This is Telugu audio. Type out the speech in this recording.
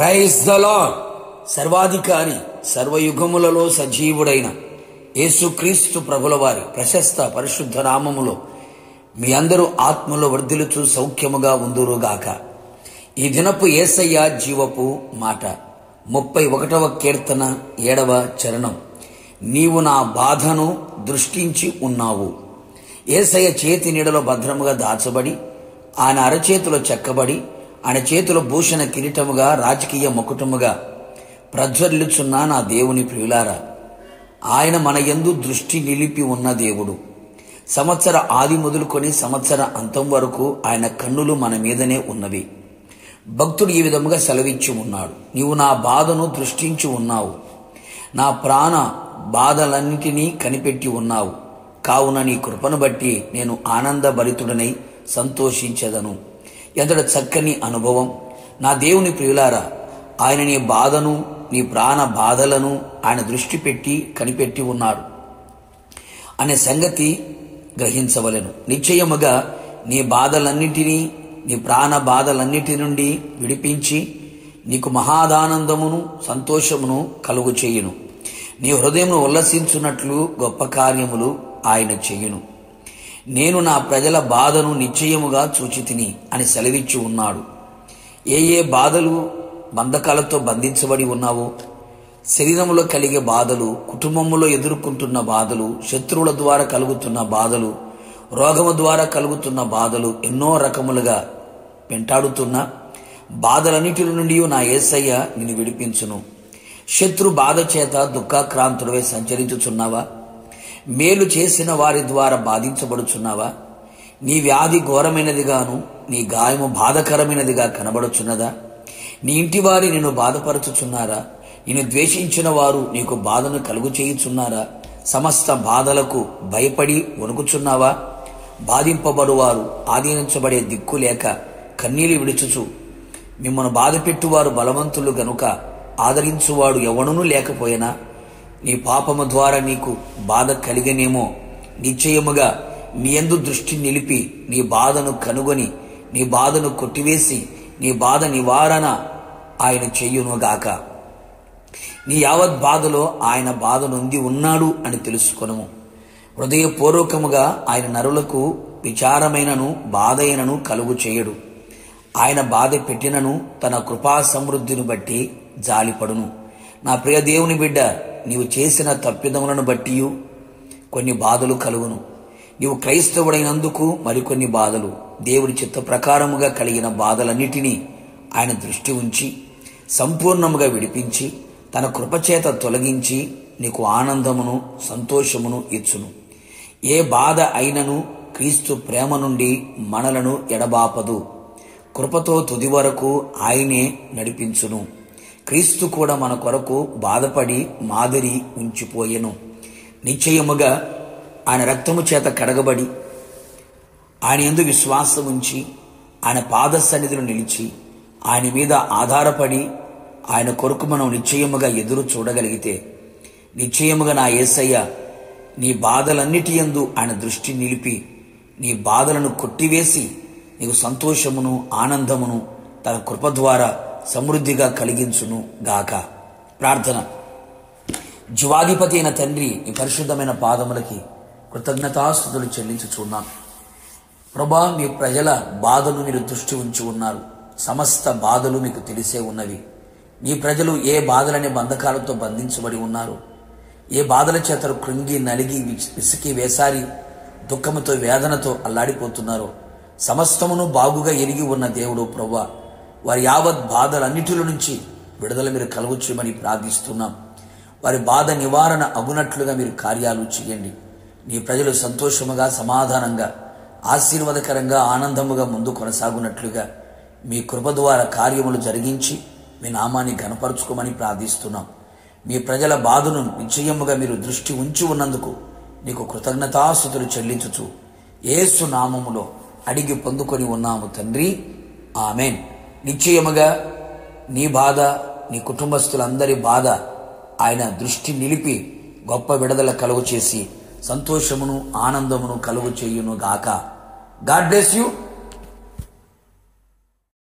Praise the lord. సర్వాధికారి, సర్వయుగములలో సజీవుడైన యేసుక్రీస్తు ప్రభుల వారి ప్రశస్త పరిశుద్ధ నామములో మీ అందరూ ఆత్మలో వర్ధిల్లుచు సౌఖ్యముగా ఉందురుగాక. ఈ దినపు యేసయ్య జీవపు మాట 31వ కీర్తన 7వ చరణం. నీవు నా బాధను దృష్టించి ఉన్నావు. యేసయ్య చేతి నీడలో భద్రముగా దాచబడి, ఆయన అరచేతిలో చెక్కబడి, ఆయన చేతిలో భూషణ కిరీటముగా రాజకీయ మకుటముగా ప్రజ్వరిల్లుచున్న నా దేవుని ప్రియులారా, ఆయన మన యందు దృష్టి నిలిపి ఉన్న దేవుడు. సంవత్సర ఆది మొదలుకొని సంవత్సర అంతం వరకు ఆయన కన్నులు మన మీదనే ఉన్నవి. భక్తుడు ఈ విధముగా సెలవిచ్చి ఉన్నాడు, నీవు నా బాధను దృష్టించి ఉన్నావు, నా ప్రాణ బాధలన్నిటినీ కనిపెట్టి ఉన్నావు. కావున నీ కృపను బట్టి నేను ఆనందభరితుడనై సంతోషించెదను. ఎంతటి చక్కని అనుభవం నా దేవుని ప్రియులారా. ఆయన నీ బాధను, నీ ప్రాణ బాధలను ఆయన దృష్టి పెట్టి కనిపెట్టి ఉన్నాడు అనే సంగతి గ్రహించవలెను. నిశ్చయముగా నీ బాధలన్నిటినీ, నీ ప్రాణ బాధలన్నిటి నుండి విడిపించి నీకు మహాదానందమును సంతోషమును కలుగు చేయును. నీ హృదయమును ఉల్లసించున్నట్లు గొప్ప కార్యములు ఆయన చేయును. నేను నా ప్రజల బాధను నిశ్చయముగా చూచితిని అని సెలవిచ్చి ఉన్నాడు. ఏ బాధలు బంధకాలతో బంధించబడి ఉన్నావో, శరీరములో కలిగే బాధలు, కుటుంబములో ఎదుర్కొంటున్న బాధలు, శత్రువుల ద్వారా కలుగుతున్న బాధలు, రోగము ద్వారా కలుగుతున్న బాధలు, ఎన్నో రకములుగా వెంటాడుతున్న బాధలన్నిటి నుండి నా యేసయ్య నిన్ను విడిపించును. శత్రు బాధ చేత దుఃఖాక్రాంతుడవై సంచరించుచున్నావా? మేలు చేసిన వారి ద్వారా బాధించబడుచున్నావా? నీ వ్యాధి ఘోరమైనదిగాను, నీ గాయము బాధకరమైనదిగా కనబడుచున్నదా? నీ ఇంటి వారి నిన్ను బాధపరచుచున్నారా? నిన్ను ద్వేషించిన వారు నీకు బాధను కలుగు చేయుచున్నారా? సమస్త బాధలకు భయపడి వణుకుచున్నావా? బాధింపబడువారు ఆధీనించబడే దిక్కు లేక కన్నీళ్లు విడుచుచు, మిమ్మల్ని బాధపెట్టువారు బలవంతులు గనుక ఆదరించువాడు ఎవడునూ లేకపోయినా, నీ పాపము ద్వారా నీకు బాధ కలిగనేమో. నిశ్చయముగా నీ యందు దృష్టి నిలిపి నీ బాధను కనుగొని నీ బాధను కొట్టివేసి నీ బాధ నివారణ ఆయన చెయ్యునుగాక. నీ యావత్ బాధలో ఆయన బాధ నొంది ఉన్నాడు అని తెలుసుకొనుము. హృదయపూర్వకముగా ఆయన నరులకు విచారమైనను బాధైనను కలుగు చేయడు. ఆయన బాధ పెట్టినను తన కృపా సమృద్ధిని బట్టి జాలిపడును. నా ప్రియ దేవుని బిడ్డ, నీవు చేసిన తప్పిదములను బట్టి కొన్ని బాధలు కలుగును. నీవు క్రైస్తవుడైనందుకు మరికొన్ని బాధలు. దేవుని చిత్త ప్రకారముగా కలిగిన బాధలన్నిటినీ ఆయన దృష్టి ఉంచి సంపూర్ణముగా విడిపించి తన కృపచేత తొలగించి నీకు ఆనందమును సంతోషమును ఇచ్చును. ఏ బాధ అయినను క్రీస్తు ప్రేమ నుండి మనలను ఎడబాపదు. కృపతో తుది వరకు ఆయనే నడిపించును. క్రీస్తు కూడా మన కొరకు బాధపడి మాదిరి ఉంచిపోయెను. నిశ్చయముగా ఆయన రక్తము చేత కడగబడి ఆయన యందు విశ్వాసం ఉంచి ఆయన పాద సన్నిధిలో నిలిచి ఆయన మీద ఆధారపడి ఆయన కొరకు మనం నిశ్చయముగా ఎదురు చూడగలిగితే, నిశ్చయముగా నా యేసయ్య నీ బాధలన్నిటి యందు ఆయన దృష్టి నిలిపి నీ బాధలను కొట్టివేసి నీకు సంతోషమును ఆనందమును తన కృప ద్వారా సమృద్ధిగా కలిగించును గాక. ప్రార్థన. జీవాధిపతి అయిన తండ్రి, ఈ పరిశుద్ధమైన పాదములకి కృతజ్ఞతాస్తుతులు చెల్లించుచున్నాం. ప్రభా, మీ ప్రజల బాధను మీరు దృష్టి ఉంచి ఉన్నారు. సమస్త బాధలు మీకు తెలిసే ఉన్నవి. మీ ప్రజలు ఏ బాధలనే బంధకాలతో బంధించబడి ఉన్నారు, ఏ బాధల చేత కృంగి నలిగి విసికి వేసారి దుఃఖముతో వేదనతో అల్లాడిపోతున్నారో సమస్తమును బాగుగా ఎరిగి ఉన్న దేవుడు ప్రభువా, వారి యావత్ బాధలన్నిటిలో నుంచి విడుదల మీరు కలుగుచ్చుమని ప్రార్థిస్తున్నాం. వారి బాధ నివారణ అగునట్లుగా మీరు కార్యాలు చేయండి. నీ ప్రజలు సంతోషముగా, సమాధానంగా, ఆశీర్వాదకరంగా, ఆనందముగా ముందు కొనసాగునట్లుగా మీ కృప ద్వారా కార్యములు జరిగించి మీ నామాన్ని ఘనపరుచుకోమని ప్రార్థిస్తున్నాం. మీ ప్రజల బాధను నిశ్చయముగా మీరు దృష్టి ఉంచి ఉన్నందుకు నీకు కృతజ్ఞతాస్తుతులు చెల్లించుచు యేసు నామములో అడిగి పొందుకొని ఉన్నాము తండ్రి, ఆమెన్. నిశ్చయముగా నీ బాధ, నీ కుటుంబస్తులందరి బాధ ఆయన దృష్టి నిలిపి గొప్ప విడుదల కలుగు చేసి సంతోషమును ఆనందమును కలుగు చేయును గాక. God bless you.